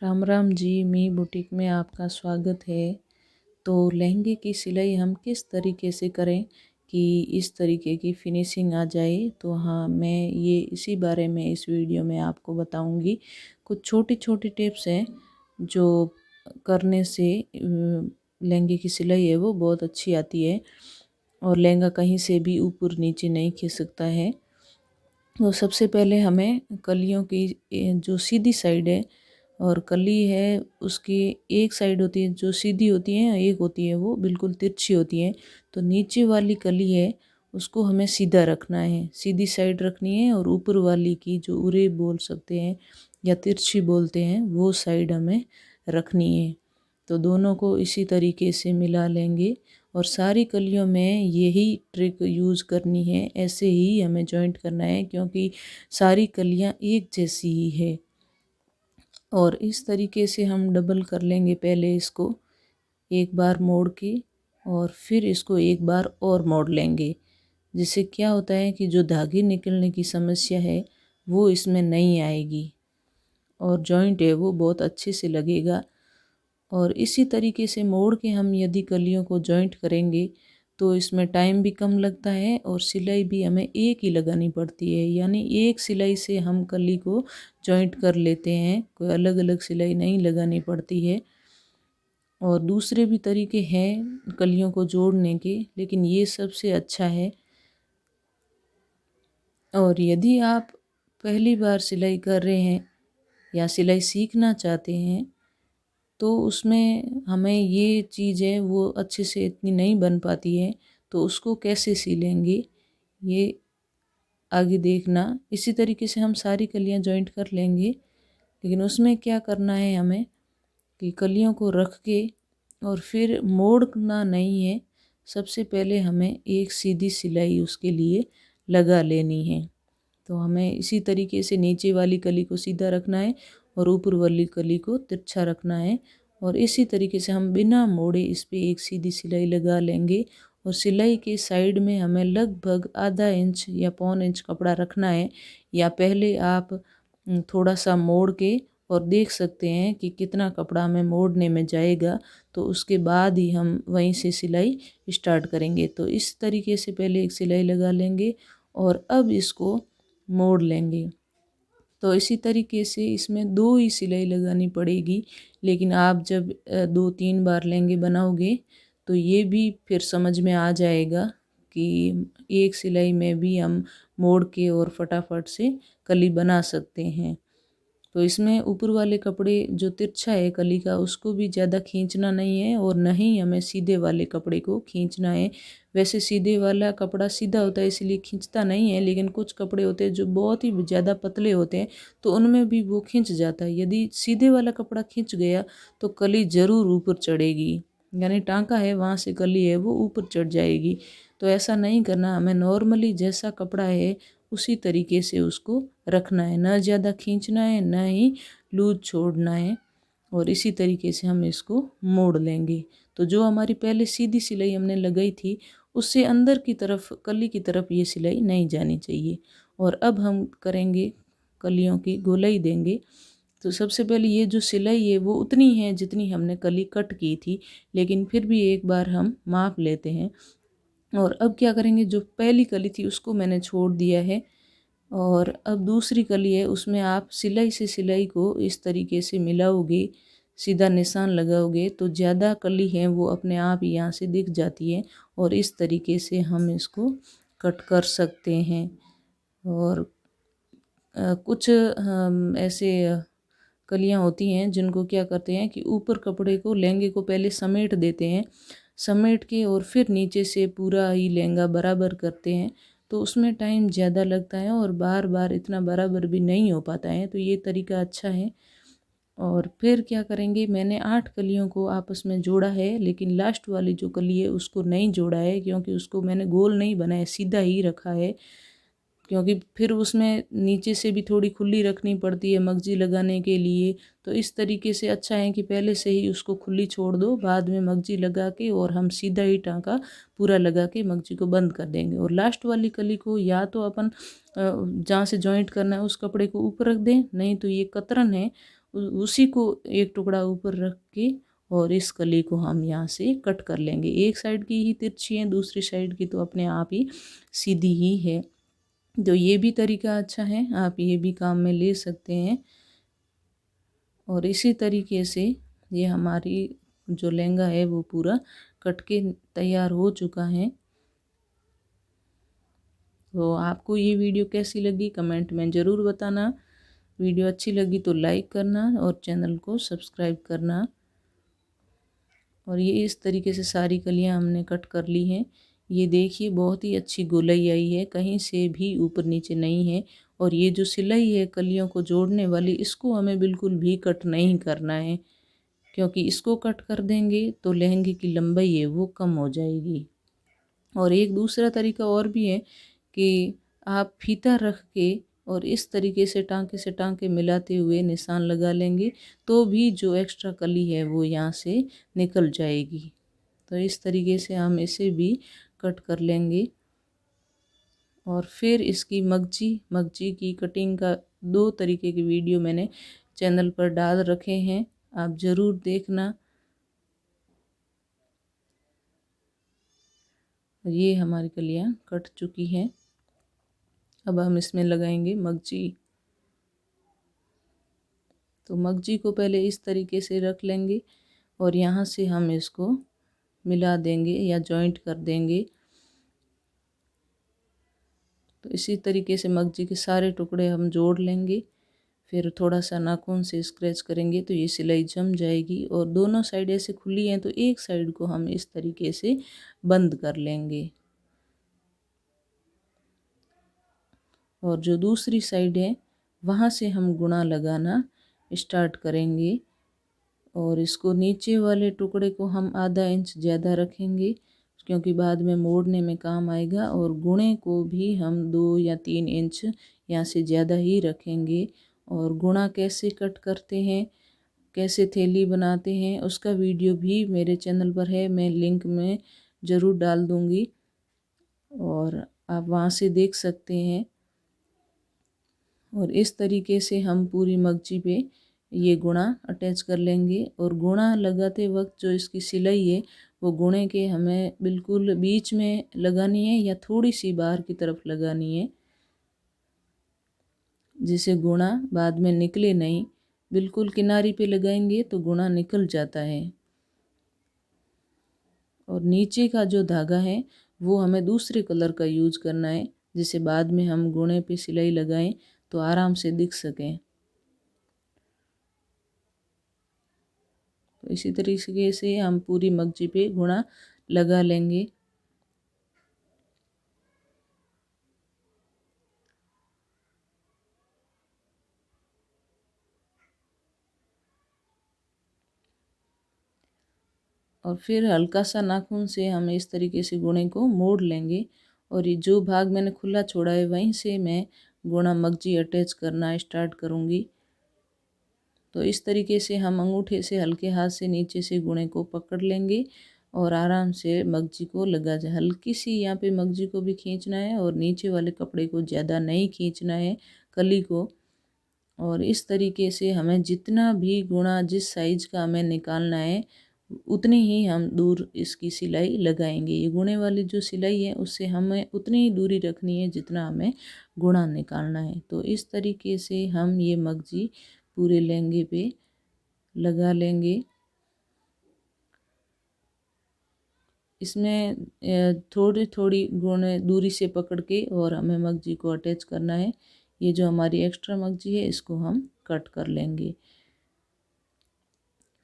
राम राम जी, मी boutique में आपका स्वागत है। तो लहंगे की सिलाई हम किस तरीके से करें कि इस तरीके की फिनिशिंग आ जाए, तो हाँ, मैं ये इसी बारे में इस वीडियो में आपको बताऊंगी। कुछ छोटी छोटी टिप्स हैं जो करने से लहंगे की सिलाई है वो बहुत अच्छी आती है और लहंगा कहीं से भी ऊपर नीचे नहीं खिसकता है। तो सबसे पहले हमें कलियों की जो सीधी साइड है और कली है उसकी एक साइड होती है जो सीधी होती है, एक होती है वो बिल्कुल तिरछी होती है। तो नीचे वाली कली है उसको हमें सीधा रखना है, सीधी साइड रखनी है, और ऊपर वाली की जो उरे बोल सकते हैं या तिरछी बोलते हैं वो साइड हमें रखनी है। तो दोनों को इसी तरीके से मिला लेंगे और सारी कलियों में यही ट्रिक यूज़ करनी है, ऐसे ही हमें जॉइंट करना है क्योंकि सारी कलियां एक जैसी ही है। और इस तरीके से हम डबल कर लेंगे, पहले इसको एक बार मोड़ के और फिर इसको एक बार और मोड़ लेंगे, जिससे क्या होता है कि जो धागे निकलने की समस्या है वो इसमें नहीं आएगी और जॉइंट है वो बहुत अच्छे से लगेगा। और इसी तरीके से मोड़ के हम यदि कलियों को जॉइंट करेंगे तो इसमें टाइम भी कम लगता है और सिलाई भी हमें एक ही लगानी पड़ती है, यानी एक सिलाई से हम कली को जॉइंट कर लेते हैं, कोई अलग अलग सिलाई नहीं लगानी पड़ती है। और दूसरे भी तरीके हैं कलियों को जोड़ने के, लेकिन ये सबसे अच्छा है। और यदि आप पहली बार सिलाई कर रहे हैं या सिलाई सीखना चाहते हैं तो उसमें हमें ये चीज़ है वो अच्छे से इतनी नहीं बन पाती है, तो उसको कैसे सिलेंगे ये आगे देखना। इसी तरीके से हम सारी कलियां जॉइंट कर लेंगे, लेकिन उसमें क्या करना है हमें कि कलियों को रख के और फिर मोड़ना नहीं है। सबसे पहले हमें एक सीधी सिलाई उसके लिए लगा लेनी है। तो हमें इसी तरीके से नीचे वाली कली को सीधा रखना है और ऊपर वाली कली को तिरछा रखना है, और इसी तरीके से हम बिना मोड़े इस पे एक सीधी सिलाई लगा लेंगे। और सिलाई के साइड में हमें लगभग आधा इंच या पौन इंच कपड़ा रखना है, या पहले आप थोड़ा सा मोड़ के और देख सकते हैं कि कितना कपड़ा हमें मोड़ने में जाएगा, तो उसके बाद ही हम वहीं से सिलाई स्टार्ट करेंगे। तो इस तरीके से पहले एक सिलाई लगा लेंगे और अब इसको मोड़ लेंगे। तो इसी तरीके से इसमें दो ही सिलाई लगानी पड़ेगी, लेकिन आप जब 2-3 बार लहंगे बनाओगे तो ये भी फिर समझ में आ जाएगा कि एक सिलाई में भी हम मोड़ के और फटाफट से कली बना सकते हैं। तो इसमें ऊपर वाले कपड़े जो तिरछा है कली का उसको भी ज़्यादा खींचना नहीं है और न ही हमें सीधे वाले कपड़े को खींचना है। वैसे सीधे वाला कपड़ा सीधा होता है इसलिए खींचता नहीं है, लेकिन कुछ कपड़े होते हैं जो बहुत ही ज़्यादा पतले होते हैं तो उनमें भी वो खींच जाता है। यदि सीधे वाला कपड़ा खींच गया तो कली ज़रूर ऊपर चढ़ेगी, यानी टाँका है वहाँ से कली है वो ऊपर चढ़ जाएगी। तो ऐसा नहीं करना, हमें नॉर्मली जैसा कपड़ा है उसी तरीके से उसको रखना है, ना ज़्यादा खींचना है ना ही लूज छोड़ना है। और इसी तरीके से हम इसको मोड़ लेंगे। तो जो हमारी पहले सीधी सिलाई हमने लगाई थी उससे अंदर की तरफ कली की तरफ ये सिलाई नहीं जानी चाहिए। और अब हम करेंगे कलियों की गोलाई देंगे। तो सबसे पहले ये जो सिलाई है वो उतनी है जितनी हमने कली कट की थी, लेकिन फिर भी एक बार हम माप लेते हैं। और अब क्या करेंगे, जो पहली कली थी उसको मैंने छोड़ दिया है और अब दूसरी कली है उसमें आप सिलाई से सिलाई को इस तरीके से मिलाओगे, सीधा निशान लगाओगे तो ज़्यादा कली है वो अपने आप ही यहाँ से दिख जाती है और इस तरीके से हम इसको कट कर सकते हैं। और कुछ ऐसे कलियां होती हैं जिनको क्या करते हैं कि ऊपर कपड़े को लहंगे को पहले समेट देते हैं, समेट के और फिर नीचे से पूरा ही लहंगा बराबर करते हैं, तो उसमें टाइम ज़्यादा लगता है और बार बार इतना बराबर भी नहीं हो पाता है। तो ये तरीका अच्छा है। और फिर क्या करेंगे, मैंने 8 कलियों को आपस में जोड़ा है, लेकिन लास्ट वाली जो कली है उसको नहीं जोड़ा है क्योंकि उसको मैंने गोल नहीं बनाया, सीधा ही रखा है, क्योंकि फिर उसमें नीचे से भी थोड़ी खुली रखनी पड़ती है मगजी लगाने के लिए। तो इस तरीके से अच्छा है कि पहले से ही उसको खुली छोड़ दो, बाद में मगजी लगा के और हम सीधा ही टाँका पूरा लगा के मगजी को बंद कर देंगे। और लास्ट वाली कली को या तो अपन जहाँ से जॉइंट करना है उस कपड़े को ऊपर रख दें, नहीं तो ये कतरन है उसी को एक टुकड़ा ऊपर रख के और इस कली को हम यहाँ से कट कर लेंगे। एक साइड की ही तिरछी है, दूसरी साइड की तो अपने आप ही सीधी ही है। तो ये भी तरीका अच्छा है, आप ये भी काम में ले सकते हैं। और इसी तरीके से ये हमारी जो लहंगा है वो पूरा कट के तैयार हो चुका है। तो आपको ये वीडियो कैसी लगी कमेंट में ज़रूर बताना। वीडियो अच्छी लगी तो लाइक करना और चैनल को सब्सक्राइब करना। और ये इस तरीके से सारी कलियां हमने कट कर ली हैं। ये देखिए बहुत ही अच्छी गोलाई आई है, कहीं से भी ऊपर नीचे नहीं है। और ये जो सिलाई है कलियों को जोड़ने वाली, इसको हमें बिल्कुल भी कट नहीं करना है, क्योंकि इसको कट कर देंगे तो लहंगे की लंबाई है वो कम हो जाएगी। और एक दूसरा तरीका और भी है कि आप फीता रख के और इस तरीके से टांके मिलाते हुए निशान लगा लेंगे तो भी जो एक्स्ट्रा कली है वो यहाँ से निकल जाएगी। तो इस तरीके से हम इसे भी कट कर लेंगे। और फिर इसकी मगजी की कटिंग का 2 तरीके की वीडियो मैंने चैनल पर डाल रखे हैं, आप ज़रूर देखना। ये हमारी कलियाँ कट चुकी हैं। अब हम इसमें लगाएंगे मगजी। तो मगजी को पहले इस तरीके से रख लेंगे और यहाँ से हम इसको मिला देंगे या जॉइंट कर देंगे। तो इसी तरीके से मगजी के सारे टुकड़े हम जोड़ लेंगे। फिर थोड़ा सा नाखून से स्क्रैच करेंगे तो ये सिलाई जम जाएगी। और दोनों साइड ऐसे खुली हैं तो एक साइड को हम इस तरीके से बंद कर लेंगे और जो दूसरी साइड है वहाँ से हम गुणा लगाना स्टार्ट करेंगे। और इसको नीचे वाले टुकड़े को हम आधा इंच ज़्यादा रखेंगे, क्योंकि बाद में मोड़ने में काम आएगा। और गुणे को भी हम 2 या 3 इंच यहाँ से ज़्यादा ही रखेंगे। और गुणा कैसे कट करते हैं, कैसे थैली बनाते हैं, उसका वीडियो भी मेरे चैनल पर है, मैं लिंक में ज़रूर डाल दूँगी और आप वहाँ से देख सकते हैं। और इस तरीके से हम पूरी मगजी पे ये गुणा अटैच कर लेंगे। और गुणा लगाते वक्त जो इसकी सिलाई है वो गुणे के हमें बिल्कुल बीच में लगानी है या थोड़ी सी बाहर की तरफ लगानी है, जिसे गुणा बाद में निकले नहीं। बिल्कुल किनारी पे लगाएंगे तो गुणा निकल जाता है। और नीचे का जो धागा है वो हमें दूसरे कलर का यूज करना है, जिसे बाद में हम गुणे पे सिलाई लगाएं तो आराम से दिख सकें। तो इसी तरीके से हम पूरी मगजी पे गुणा लगा लेंगे। और फिर हल्का सा नाखून से हम इस तरीके से गुणे को मोड़ लेंगे। और ये जो भाग मैंने खुला छोड़ा है वहीं से मैं गुणा मगजी अटैच करना स्टार्ट करूँगी। तो इस तरीके से हम अंगूठे से हल्के हाथ से नीचे से गुणे को पकड़ लेंगे और आराम से मगजी को लगा जाए। हल्की सी यहाँ पे मगजी को भी खींचना है और नीचे वाले कपड़े को ज़्यादा नहीं खींचना है, कली को। और इस तरीके से हमें जितना भी गुणा जिस साइज का हमें निकालना है उतनी ही हम दूर इसकी सिलाई लगाएंगे। ये गुणे वाली जो सिलाई है उससे हमें उतनी ही दूरी रखनी है जितना हमें गुणा निकालना है। तो इस तरीके से हम ये मगजी पूरे लहंगे पे लगा लेंगे। इसमें थोड़ी थोड़ी गुणे दूरी से पकड़ के और हमें मगजी को अटैच करना है। ये जो हमारी एक्स्ट्रा मगजी है इसको हम कट कर लेंगे।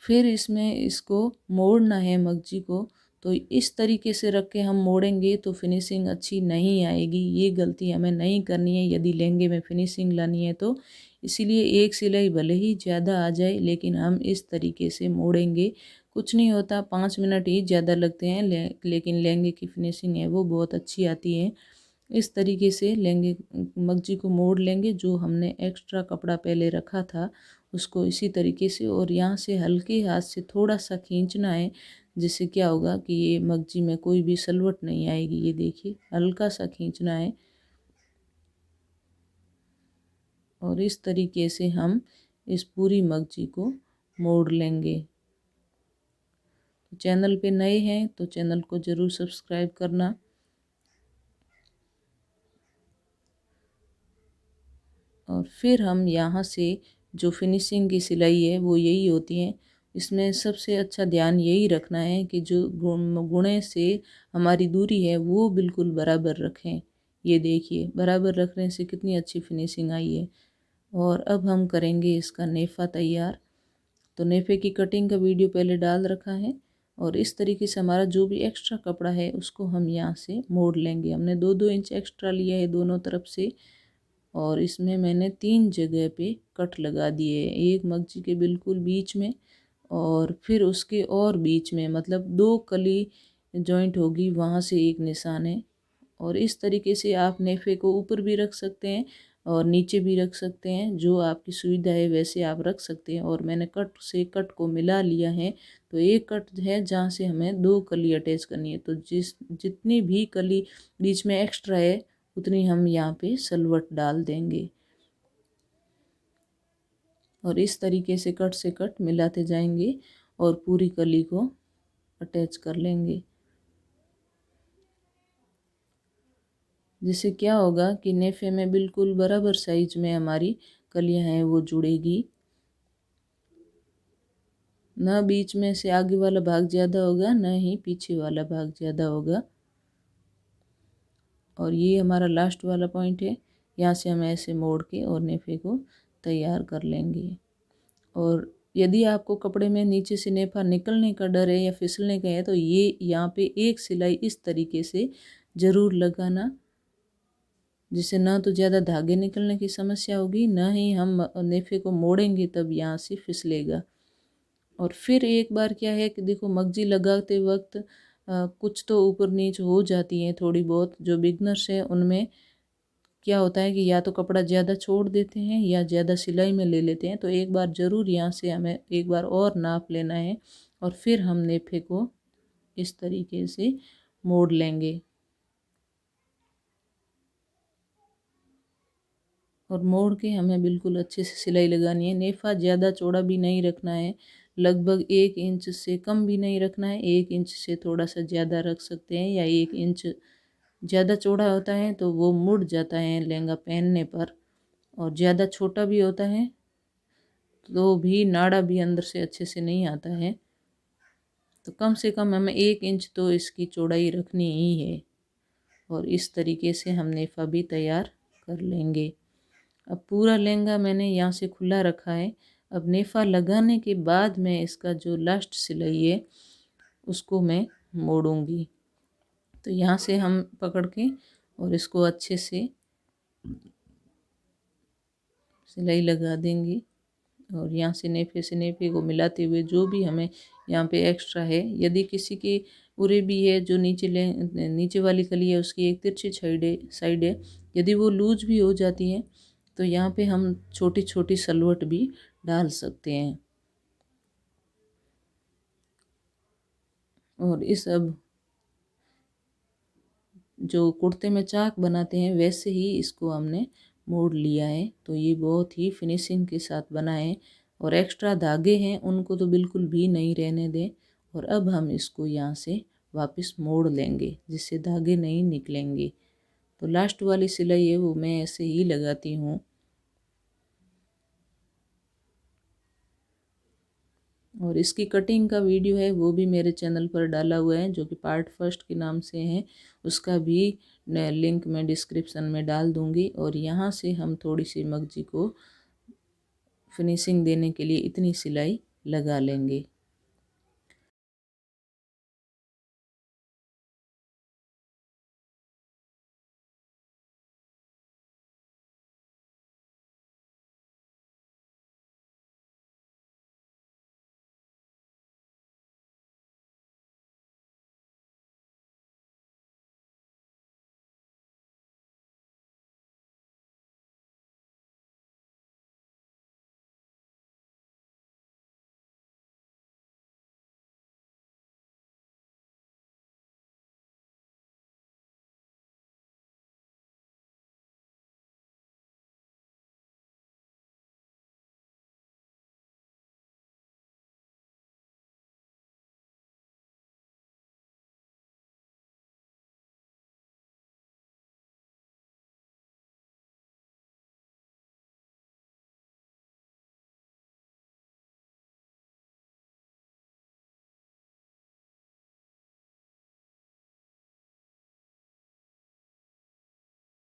फिर इसमें इसको मोड़ना है मगजी को। तो इस तरीके से रख के हम मोड़ेंगे तो फिनिशिंग अच्छी नहीं आएगी। ये गलती हमें नहीं करनी है यदि लहंगे में फिनिशिंग लानी है तो। इसीलिए एक सिलाई भले ही ज़्यादा आ जाए लेकिन हम इस तरीके से मोड़ेंगे। कुछ नहीं होता, 5 मिनट ही ज़्यादा लगते हैं, लेकिन लहंगे की फिनिशिंग है वो बहुत अच्छी आती है। इस तरीके से लहंगे मगजी को मोड़ लेंगे। जो हमने एक्स्ट्रा कपड़ा पहले रखा था उसको इसी तरीके से, और यहाँ से हल्के हाथ से थोड़ा सा खींचना है, जिससे क्या होगा कि ये मगजी में कोई भी सलवट नहीं आएगी। ये देखिए हल्का सा खींचना है और इस तरीके से हम इस पूरी मगजी को मोड़ लेंगे। चैनल पे नए हैं तो चैनल को ज़रूर सब्सक्राइब करना। और फिर हम यहाँ से जो फिनिशिंग की सिलाई है वो यही होती है। इसमें सबसे अच्छा ध्यान यही रखना है कि जो गुणे से हमारी दूरी है वो बिल्कुल बराबर रखें। ये देखिए बराबर रखने से कितनी अच्छी फिनिशिंग आई है। और अब हम करेंगे इसका नेफा तैयार। तो नेफे की कटिंग का वीडियो पहले डाल रखा है। और इस तरीके से हमारा जो भी एक्स्ट्रा कपड़ा है उसको हम यहाँ से मोड़ लेंगे। हमने 2-2 इंच एक्स्ट्रा लिया है दोनों तरफ से। और इसमें मैंने 3 जगह पे कट लगा दिए, एक मगजी के बिल्कुल बीच में और फिर उसके और बीच में, मतलब 2 कली जॉइंट होगी वहाँ से एक निशान है। और इस तरीके से आप नेफे को ऊपर भी रख सकते हैं और नीचे भी रख सकते हैं, जो आपकी सुविधा है वैसे आप रख सकते हैं। और मैंने कट से कट को मिला लिया है। तो एक कट है जहाँ से हमें 2 कली अटैच करनी है। तो जितनी भी कली बीच में एक्स्ट्रा है उतनी हम यहाँ पे सलवट डाल देंगे। और इस तरीके से कट मिलाते जाएंगे और पूरी कली को अटैच कर लेंगे। जिससे क्या होगा कि नेफे में बिल्कुल बराबर साइज में हमारी कलियां हैं वो जुड़ेगी, ना बीच में से आगे वाला भाग ज़्यादा होगा ना ही पीछे वाला भाग ज़्यादा होगा। और ये हमारा लास्ट वाला पॉइंट है, यहाँ से हम ऐसे मोड़ के और नेफे को तैयार कर लेंगे। और यदि आपको कपड़े में नीचे से नेफा निकलने का डर है या फिसलने का है तो ये यहाँ पे एक सिलाई इस तरीके से ज़रूर लगाना, जिससे ना तो ज़्यादा धागे निकलने की समस्या होगी, ना ही हम नेफे को मोड़ेंगे तब यहाँ से फिसलेगा। और फिर एक बार क्या है कि देखो मगजी लगाते वक्त कुछ तो ऊपर नीच हो जाती हैं थोड़ी बहुत। जो बिगनर्स हैं उनमें क्या होता है कि या तो कपड़ा ज़्यादा छोड़ देते हैं या ज़्यादा सिलाई में ले लेते हैं। तो एक बार ज़रूर यहाँ से हमें एक बार और नाप लेना है और फिर हम नेफे को इस तरीके से मोड़ लेंगे। और मोड़ के हमें बिल्कुल अच्छे से सिलाई लगानी है। नेफा ज़्यादा चौड़ा भी नहीं रखना है, लगभग 1 इंच से कम भी नहीं रखना है। 1 इंच से थोड़ा सा ज़्यादा रख सकते हैं, या 1 इंच ज़्यादा चौड़ा होता है तो वो मुड़ जाता है लहंगा पहनने पर। और ज़्यादा छोटा भी होता है तो भी नाड़ा भी अंदर से अच्छे से नहीं आता है। तो कम से कम हमें 1 इंच तो इसकी चौड़ाई रखनी ही है। और इस तरीके से हम नेफा भी तैयार कर लेंगे। अब पूरा लहंगा मैंने यहाँ से खुला रखा है। अब नेफा लगाने के बाद मैं इसका जो लास्ट सिलाई है उसको मैं मोड़ूंगी। तो यहाँ से हम पकड़ के और इसको अच्छे से सिलाई लगा देंगे। और यहाँ से नेफे को मिलाते हुए जो भी हमें यहाँ पे एक्स्ट्रा है, यदि किसी के उरे भी है जो नीचे वाली कली है उसकी एक तिरछी साइड है, यदि वो लूज भी हो जाती है तो यहाँ पे हम छोटी छोटी सलवट भी डाल सकते हैं। और इस अब जो कुर्ते में चाक बनाते हैं वैसे ही इसको हमने मोड़ लिया है। तो ये बहुत ही फिनिशिंग के साथ बना है। और एक्स्ट्रा धागे हैं उनको तो बिल्कुल भी नहीं रहने दें। और अब हम इसको यहाँ से वापस मोड़ लेंगे जिससे धागे नहीं निकलेंगे। तो लास्ट वाली सिलाई है वो मैं ऐसे ही लगाती हूँ। और इसकी कटिंग का वीडियो है वो भी मेरे चैनल पर डाला हुआ है, जो कि पार्ट फर्स्ट के नाम से है। उसका भी लिंक मैं डिस्क्रिप्शन में डाल दूँगी। और यहाँ से हम थोड़ी सी मगजी को फिनिशिंग देने के लिए इतनी सिलाई लगा लेंगे।